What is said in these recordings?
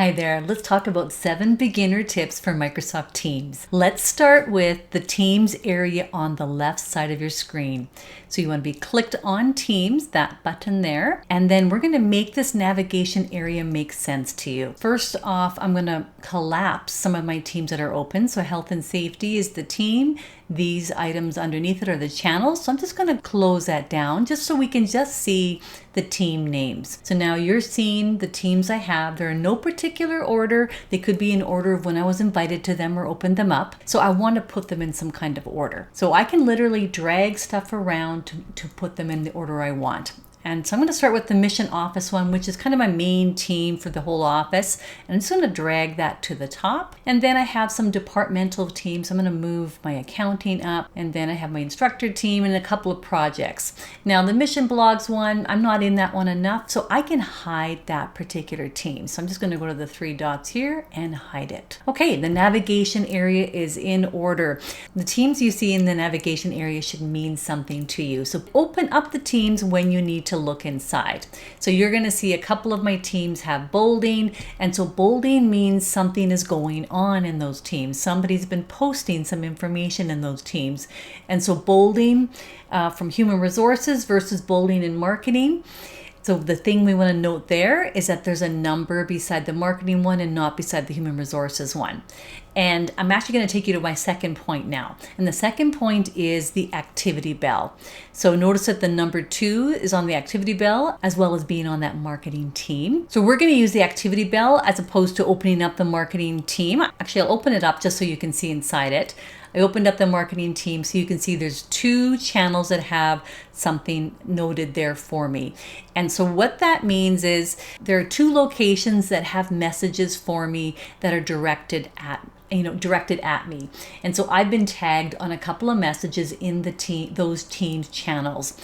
Hi there, let's talk about 7 beginner tips for Microsoft Teams. Let's start with the Teams area on the left side of your screen. So you want to be clicked on Teams, that button there, and then we're going to make this navigation area make sense to you. First off, I'm going to collapse some of my teams that are open. So health and safety is the team. These items underneath it are the channels. So I'm just going to close that down just so we can just see the team names. So now you're seeing the teams I have. They're in no particular order. They could be in order of when I was invited to them or opened them up. So I want to put them in some kind of order. So I can literally drag stuff around to put them in the order I want. And so I'm going to start with the mission office one, which is kind of my main team for the whole office. And I'm just going to drag that to the top. And then I have some departmental teams. I'm going to move my accounting up. And then I have my instructor team and a couple of projects. Now the mission blogs one, I'm not in that one enough, so I can hide that particular team. So I'm just going to go to the 3 dots here and hide it. Okay, the navigation area is in order. The teams you see in the navigation area should mean something to you. So open up the teams when you need to look inside. So you're going to see a couple of my teams have bolding, and so bolding means something is going on in those teams. Somebody's been posting some information in those teams. And so bolding from human resources versus bolding in marketing. So the thing we want to note there is that there's a number beside the marketing one and not beside the human resources one. And I'm actually going to take you to my second point now. And the second point is the activity bell. So notice that the number 2 is on the activity bell as well as being on that marketing team. So we're going to use the activity bell as opposed to opening up the marketing team. Actually, I'll open it up just so you can see inside it. I opened up the marketing team so you can see there's 2 channels that have something noted there for me. And so what that means is there are 2 locations that have messages for me that are directed at me. And so I've been tagged on a couple of messages in the those teams channels.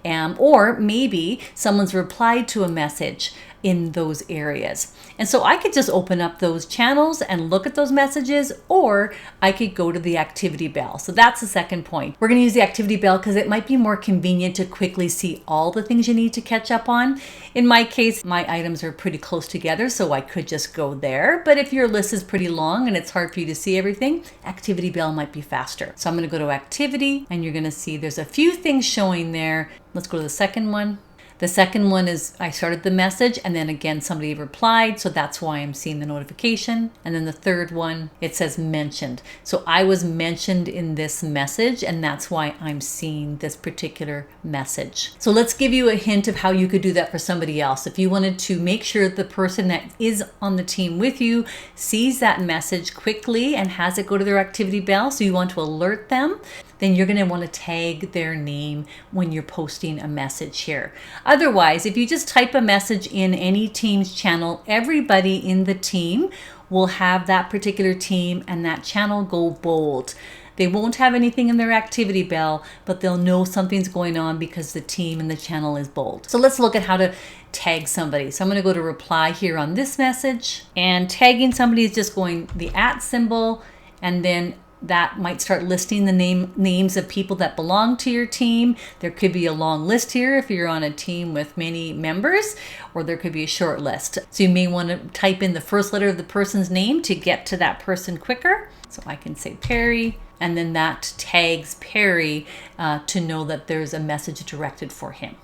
Or maybe someone's replied to a message in those areas. And so I could just open up those channels and look at those messages, or I could go to the activity bell. So that's the second point. We're going to use the activity bell because it might be more convenient to quickly see all the things you need to catch up on. In my case, my items are pretty close together, so I could just go there. But if your list is pretty long and it's hard for you to see everything, activity bell might be faster. So I'm going to go to activity, and you're going to see there's a few things showing there. Let's go to the second one. The second one is I started the message and then again somebody replied, so that's why I'm seeing the notification. And then the third one, it says mentioned. So I was mentioned in this message, and that's why I'm seeing this particular message. So let's give you a hint of how you could do that for somebody else. If you wanted to make sure the person that is on the team with you sees that message quickly and has it go to their activity bell, so you want to alert them, then you're going to want to tag their name when you're posting a message here. Otherwise, if you just type a message in any Teams channel, everybody in the team will have that particular team and that channel go bold. They won't have anything in their activity bell, but they'll know something's going on because the team and the channel is bold. So let's look at how to tag somebody. So I'm going to go to reply here on this message, and tagging somebody is just going the @ symbol, and then that might start listing the names of people that belong to your team. There could be a long list here if you're on a team with many members, or there could be a short list. So you may want to type in the first letter of the person's name to get to that person quicker. So I can say Perry, and then that tags Perry to know that there's a message directed for him.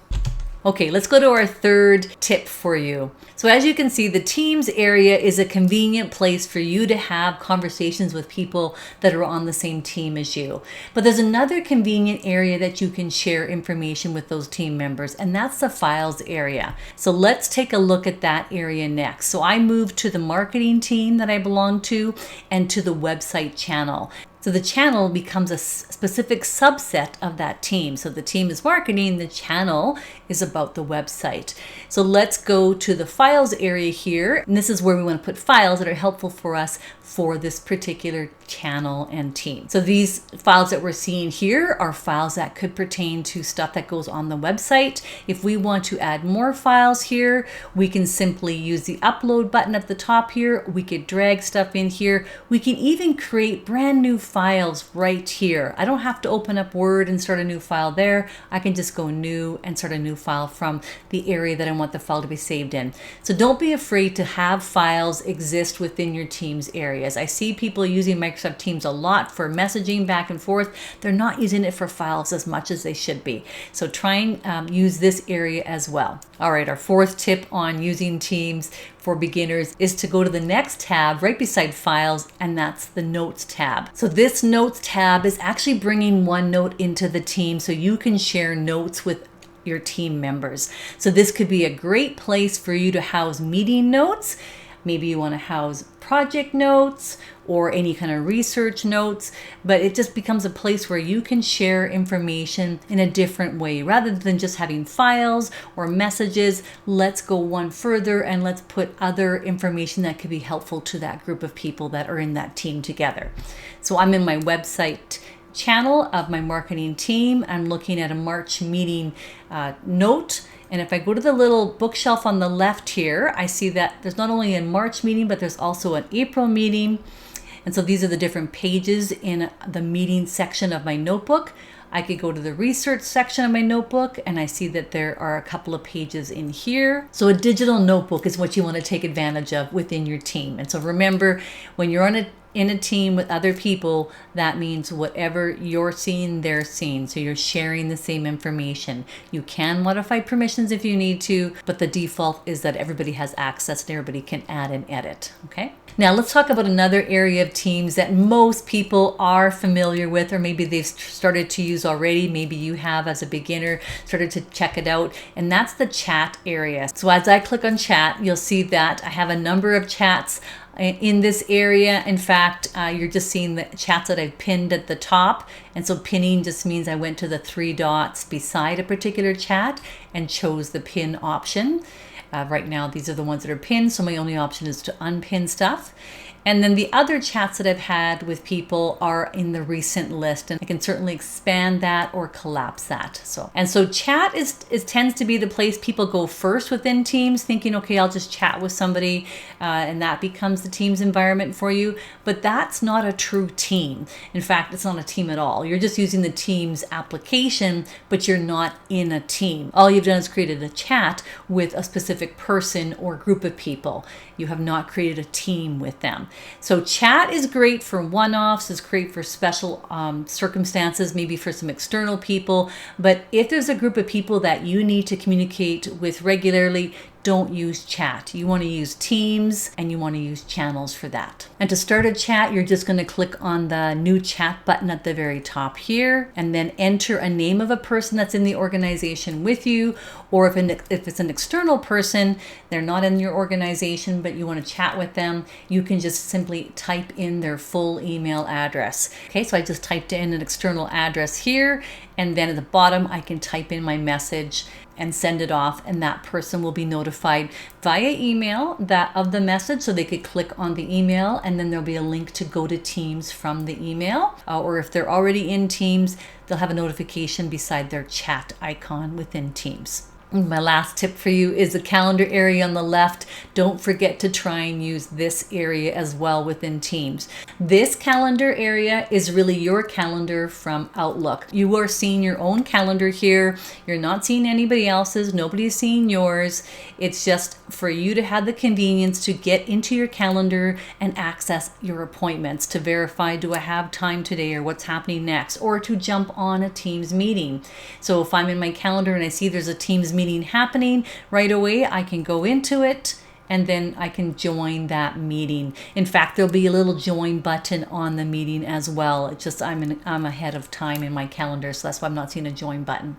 Okay, let's go to our third tip for you. So as you can see, the Teams area is a convenient place for you to have conversations with people that are on the same team as you. But there's another convenient area that you can share information with those team members, and that's the files area. So let's take a look at that area next. So I moved to the marketing team that I belong to and to the website channel. So the channel becomes a specific subset of that team. So the team is marketing, the channel is about the website. So let's go to the files area here. And this is where we want to put files that are helpful for us for this particular channel and team. So these files that we're seeing here are files that could pertain to stuff that goes on the website. If we want to add more files here, we can simply use the upload button at the top here. We could drag stuff in here. We can even create brand new files right here. I don't have to open up Word and start a new file there. I can just go new and start a new file from the area that I want the file to be saved in. So don't be afraid to have files exist within your Teams areas. I see people using Microsoft Teams a lot for messaging back and forth. They're not using it for files as much as they should be. So try and use this area as well. All right, our fourth tip on using Teams for beginners is to go to the next tab right beside Files, and that's the Notes tab. So this Notes tab is actually bringing OneNote into the team so you can share notes with your team members. So this could be a great place for you to house meeting notes. Maybe you want to house project notes or any kind of research notes, but it just becomes a place where you can share information in a different way. Rather than just having files or messages, let's go one further and let's put other information that could be helpful to that group of people that are in that team together. So I'm in my website channel of my marketing team. I'm looking at a March meeting note. And if I go to the little bookshelf on the left here, I see that there's not only a March meeting, but there's also an April meeting. And so these are the different pages in the meeting section of my notebook. I could go to the research section of my notebook and I see that there are a couple of pages in here. So a digital notebook is what you want to take advantage of within your team. And so remember, when you're in a team with other people, that means whatever you're seeing, they're seeing. So you're sharing the same information. You can modify permissions if you need to, but the default is that everybody has access and everybody can add and edit, okay? Now let's talk about another area of Teams that most people are familiar with, or maybe they've started to use already. Maybe you have, as a beginner, started to check it out, and that's the chat area. So as I click on chat, you'll see that I have a number of chats in this area. In fact, you're just seeing the chats that I've pinned at the top. And so pinning just means I went to the three dots beside a particular chat and chose the pin option. Right now, these are the ones that are pinned, so my only option is to unpin stuff. And then the other chats that I've had with people are in the recent list, and I can certainly expand that or collapse that. So chat tends to be the place people go first within Teams, thinking, okay, I'll just chat with somebody, and that becomes the Teams environment for you. But that's not a true team. In fact, it's not a team at all. You're just using the Teams application, but you're not in a team. All you've done is created a chat with a specific person or group of people. You have not created a team with them. So chat is great for one-offs, it's great for special circumstances, maybe for some external people. But if there's a group of people that you need to communicate with regularly, don't use chat. You want to use Teams and you want to use channels for that. And to start a chat, you're just going to click on the new chat button at the very top here and then enter a name of a person that's in the organization with you. Or if it's an external person, they're not in your organization, but you want to chat with them, you can just simply type in their full email address. Okay, so I just typed in an external address here, and then at the bottom, I can type in my message and send it off, and that person will be notified via email of the message, so they could click on the email and then there'll be a link to go to Teams from the email. Or if they're already in Teams, they'll have a notification beside their chat icon within Teams. My last tip for you is the calendar area on the left. Don't forget to try and use this area as well within Teams. This calendar area is really your calendar from Outlook. You are seeing your own calendar here. You're not seeing anybody else's. Nobody's seeing yours. It's just for you to have the convenience to get into your calendar and access your appointments, to verify, do I have time today, or what's happening next, or to jump on a Teams meeting. So if I'm in my calendar and I see there's a Teams meeting happening right away, I can go into it and then I can join that meeting. In fact, there'll be a little join button on the meeting as well. It's just I'm ahead of time in my calendar, so that's why I'm not seeing a join button.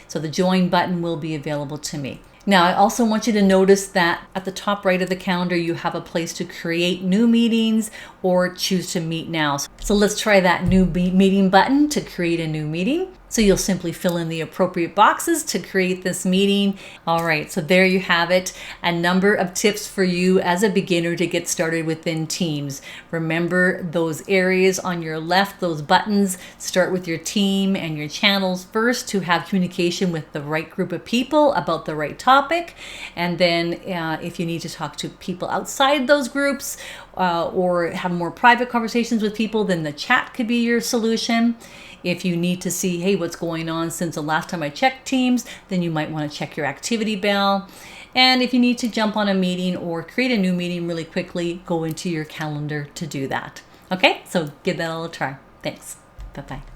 So the join button will be available to me. Now, I also want you to notice that at the top right of the calendar, you have a place to create new meetings or choose to meet now. So let's try that new meeting button to create a new meeting. So you'll simply fill in the appropriate boxes to create this meeting. All right, so there you have it. A number of tips for you as a beginner to get started within Teams. Remember those areas on your left, those buttons. Start with your team and your channels first to have communication with the right group of people about the right topic. And then if you need to talk to people outside those groups or have more private conversations with people, then the chat could be your solution. If you need to see, hey, what's going on since the last time I checked Teams, then you might want to check your activity bell. And if you need to jump on a meeting or create a new meeting really quickly, go into your calendar to do that. Okay, so give that all a try. Thanks. Bye-bye.